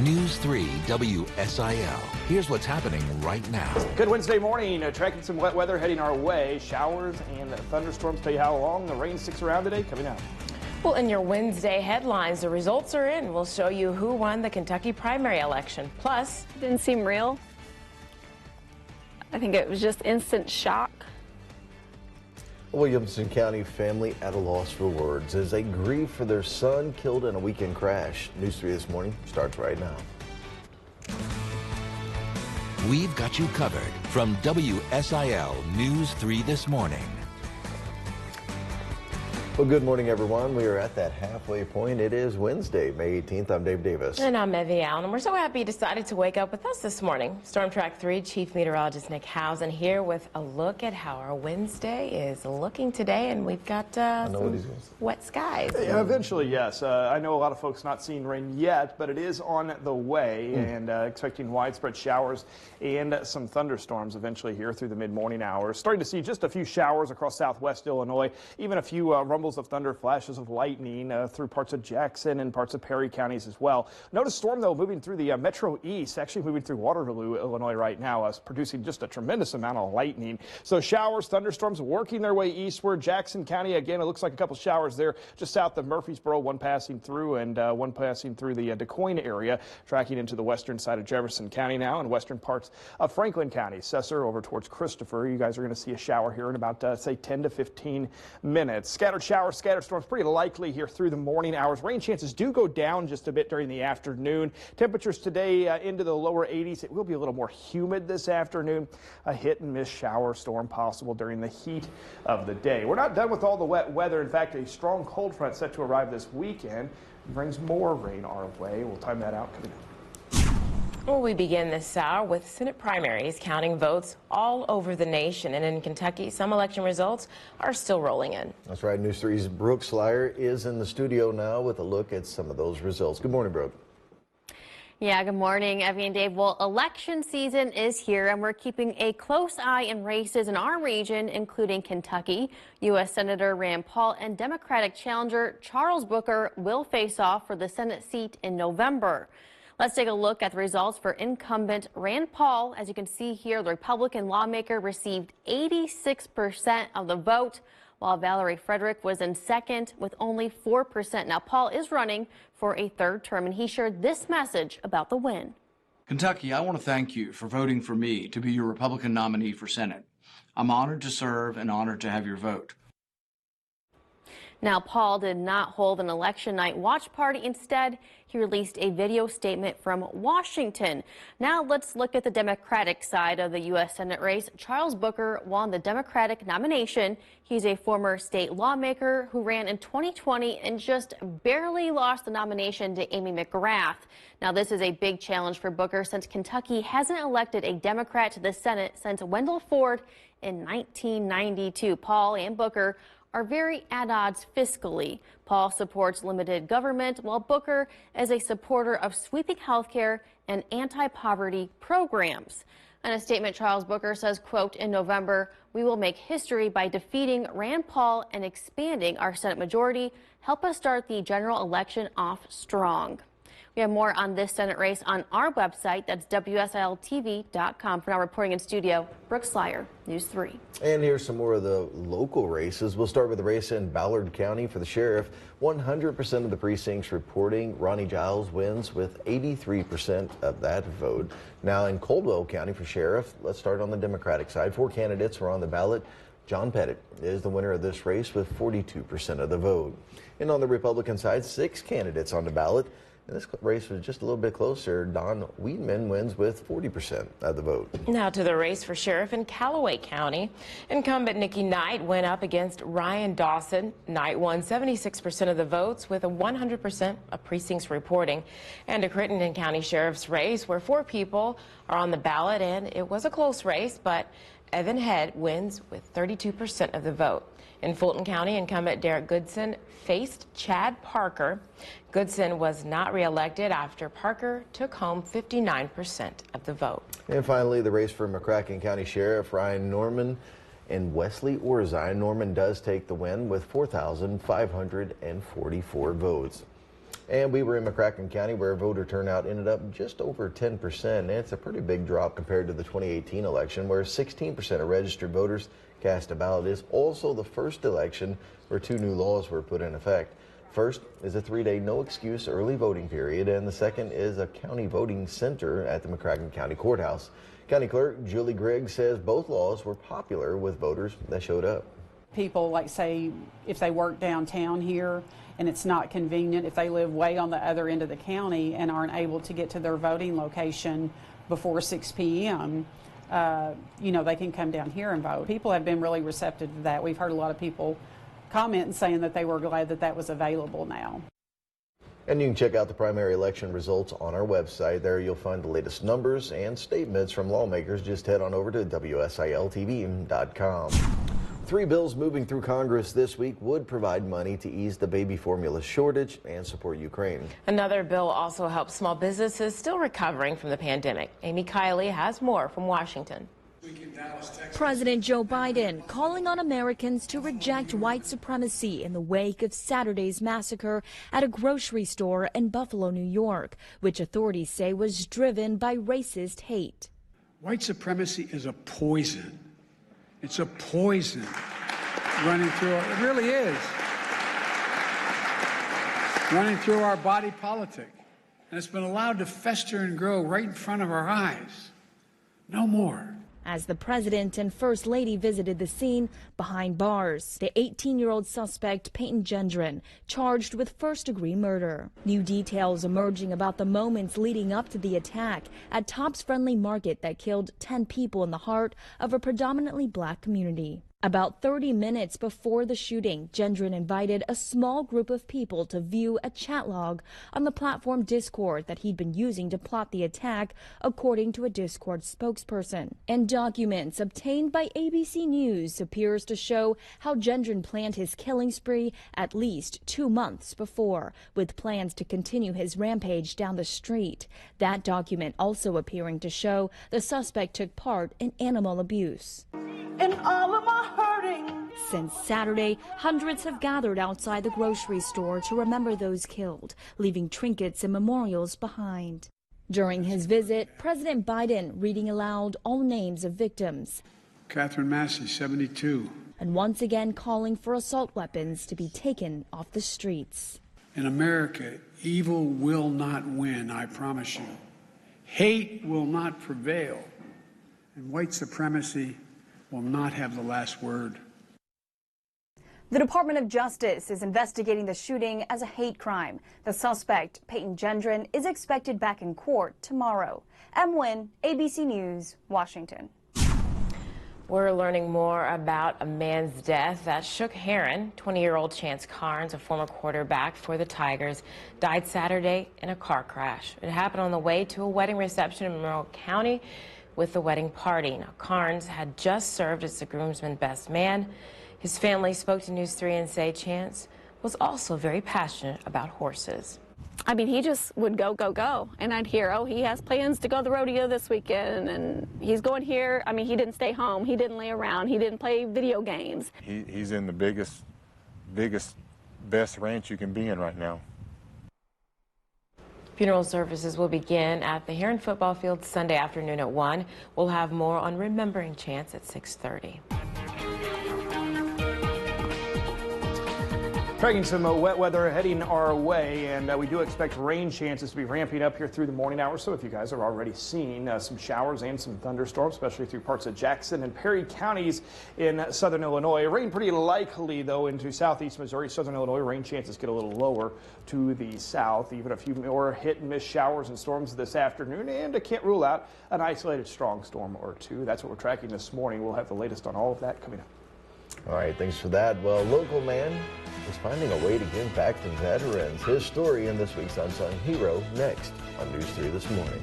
News 3 WSIL. Here's what's happening right now. Good Wednesday morning. Tracking some wet weather heading our way. Showers and thunderstorms. Tell you how long the rain sticks around today. Coming up. Well, in your Wednesday headlines, the results are in. We'll show you who won the Kentucky primary election. Plus, it didn't seem real. I think it was just instant shock. A Williamson County family at a loss for words as they grieve for their son killed in a weekend crash. News 3 this morning starts right now. We've got you covered from WSIL News 3 this morning. Well, good morning, everyone. We are at that halfway point. It is Wednesday, May 18th. I'm Dave Davis. And I'm Evie Allen. And we're so happy you decided to wake up with us this morning. Storm Track 3 Chief Meteorologist Nick Housen here with a look at how our Wednesday is looking today. And we've got some wet skies. Yeah, eventually, yes. I know a lot of folks not seeing rain yet, but it is on the way and expecting widespread showers and some thunderstorms eventually here through the mid-morning hours. Starting to see just a few showers across southwest Illinois, even a few rumbles of thunder, flashes of lightning through parts of Jackson and parts of Perry counties as well. Notice storm, though, moving through the metro east, actually moving through Waterloo, Illinois right now, producing just a tremendous amount of lightning. So showers, thunderstorms working their way eastward. Jackson County, again, it looks like a couple showers there just south of Murfreesboro, one passing through and one passing through the DeQuoin area, tracking into the western side of Jefferson County now and western parts of Franklin County. Cesar over towards Christopher. You guys are going to see a shower here in about, say, 10 to 15 minutes. Scattered showers, scattered storms pretty likely here through the morning hours. Rain chances do go down just a bit during the afternoon. Temperatures today into the lower 80s. It will be a little more humid this afternoon. A hit and miss shower storm possible during the heat of the day. We're not done with all the wet weather. In fact, a strong cold front set to arrive this weekend brings more rain our way. We'll time that out coming up. Well, we begin this hour with Senate primaries counting votes all over the nation. And in Kentucky, some election results are still rolling in. That's right. News 3's Brooke Slyer is in the studio now with a look at some of those results. Good morning, Brooke. Yeah, good morning, Evie and Dave. Well, election season is here, and we're keeping a close eye in races in our region, including Kentucky. U.S. Senator Rand Paul and Democratic challenger Charles Booker will face off for the Senate seat in November. Let's take a look at the results for incumbent Rand Paul. As you can see here, the Republican lawmaker received 86% of the vote, while Valerie Frederick was in second with only 4%. Now, Paul is running for a third term, and he shared this message about the win. Kentucky, I want to thank you for voting for me to be your Republican nominee for Senate. I'm honored to serve and honored to have your vote. Now, Paul did not hold an election night watch party. Instead, he released a video statement from Washington. Now, let's look at the Democratic side of the U.S. Senate race. Charles Booker won the Democratic nomination. He's a former state lawmaker who ran in 2020 and just barely lost the nomination to Amy McGrath. Now, this is a big challenge for Booker since Kentucky hasn't elected a Democrat to the Senate since Wendell Ford in 1992. Paul and Booker are very at odds fiscally. Paul supports limited government, while Booker is a supporter of sweeping health care and anti-poverty programs. In a statement, Charles Booker says, quote, in November, we will make history by defeating Rand Paul and expanding our Senate majority. Help us start the general election off strong. We have more on this Senate race on our website. That's WSILTV.com. For now, reporting in studio, Brooke Slyer, News 3. And here's some more of the local races. We'll start with the race in Ballard County for the sheriff. 100% of the precincts reporting Ronnie Giles wins with 83% of that vote. Now in Caldwell County for sheriff, let's start on the Democratic side. 4 candidates are on the ballot. John Pettit is the winner of this race with 42% of the vote. And on the Republican side, 6 candidates on the ballot. And this race was just a little bit closer. Don Weedman wins with 40% of the vote. Now to the race for sheriff in Callaway County. Incumbent Nikki Knight went up against Ryan Dawson. Knight won 76% of the votes with a 100% of precincts reporting. And a Crittenden County Sheriff's race where 4 people are on the ballot, and it was a close race, but Evan Head wins with 32% of the vote. In Fulton County, incumbent Derek Goodson faced Chad Parker. Goodson was not reelected after Parker took home 59% of the vote. And finally, the race for McCracken County Sheriff Ryan Norman and Wesley Orzine. Norman does take the win with 4,544 votes. And we were in McCracken County, where voter turnout ended up just over 10%. And it's a pretty big drop compared to the 2018 election, where 16% of registered voters cast a ballot. It is also the first election where 2 new laws were put in effect. First is a 3-day no-excuse early voting period, and the second is a county voting center at the McCracken County Courthouse. County Clerk Julie Griggs says both laws were popular with voters that showed up. People, like, say, if they work downtown here and it's not convenient, if they live way on the other end of the county and aren't able to get to their voting location before 6 p.m., you know, they can come down here and vote. People have been really receptive to that. We've heard a lot of people comment and saying that they were glad that that was available now. And you can check out the primary election results on our website. There you'll find the latest numbers and statements from lawmakers. Just head on over to WSILTV.com. 3 bills moving through Congress this week would provide money to ease the baby formula shortage and support Ukraine. Another bill also helps small businesses still recovering from the pandemic. Amy Kiley has more from Washington. President Joe Biden calling on Americans to reject white supremacy in the wake of Saturday's massacre at a grocery store in Buffalo, New York, which authorities say was driven by racist hate. White supremacy is a poison. It's a poison running through it really is. Running through our body politic. And it's been allowed to fester and grow right in front of our eyes. No more. As the president and first lady visited the scene behind bars, the 18-year-old suspect, Peyton Gendron, charged with first-degree murder. New details emerging about the moments leading up to the attack at Tops Friendly Market that killed 10 people in the heart of a predominantly black community. About 30 minutes before the shooting, Gendron invited a small group of people to view a chat log on the platform Discord that he'd been using to plot the attack, according to a Discord spokesperson. And documents obtained by ABC News appears to show how Gendron planned his killing spree at least 2 months before, with plans to continue his rampage down the street. That document also appearing to show the suspect took part in animal abuse. And all of my hurting. Since Saturday, hundreds have gathered outside the grocery store to remember those killed, leaving trinkets and memorials behind. During his visit, President Biden reading aloud all names of victims. Catherine Massey, 72. And once again calling for assault weapons to be taken off the streets. In America, evil will not win, I promise you. Hate will not prevail. And white supremacy will not have the last word. The Department of Justice is investigating the shooting as a hate crime. The suspect, Peyton Gendron, is expected back in court tomorrow. M. Nguyen, ABC News, Washington. We're learning more about a man's death that shook Heron. 20-year-old Chance Carnes, a former quarterback for the Tigers, died Saturday in a car crash. It happened on the way to a wedding reception in Monroe County with the wedding party. Now, Carnes had just served as the groomsman's best man. His family spoke to News 3 and say Chance was also very passionate about horses. I mean, he just would go, go, go. And I'd hear, oh, he has plans to go to the rodeo this weekend, and he's going here. I mean, he didn't stay home. He didn't lay around. He didn't play video games. He's in the biggest, best ranch you can be in right now. Funeral services will begin at the Heron football field Sunday afternoon at 1. We'll have more on remembering Chance at 6:30. Tracking some wet weather heading our way, and we do expect rain chances to be ramping up here through the morning hours. So if you guys are already seeing some showers and some thunderstorms, especially through parts of Jackson and Perry counties in southern Illinois. Rain pretty likely, though, into southeast Missouri, southern Illinois. Rain chances get a little lower to the south. Even a few more hit and miss showers and storms this afternoon, and I can't rule out an isolated strong storm or two. That's what we're tracking this morning. We'll have the latest on all of that coming up. All right, thanks for that. Well, local man is finding a way to give back to veterans. His story in this week's Unsung Hero next on News 3 This Morning.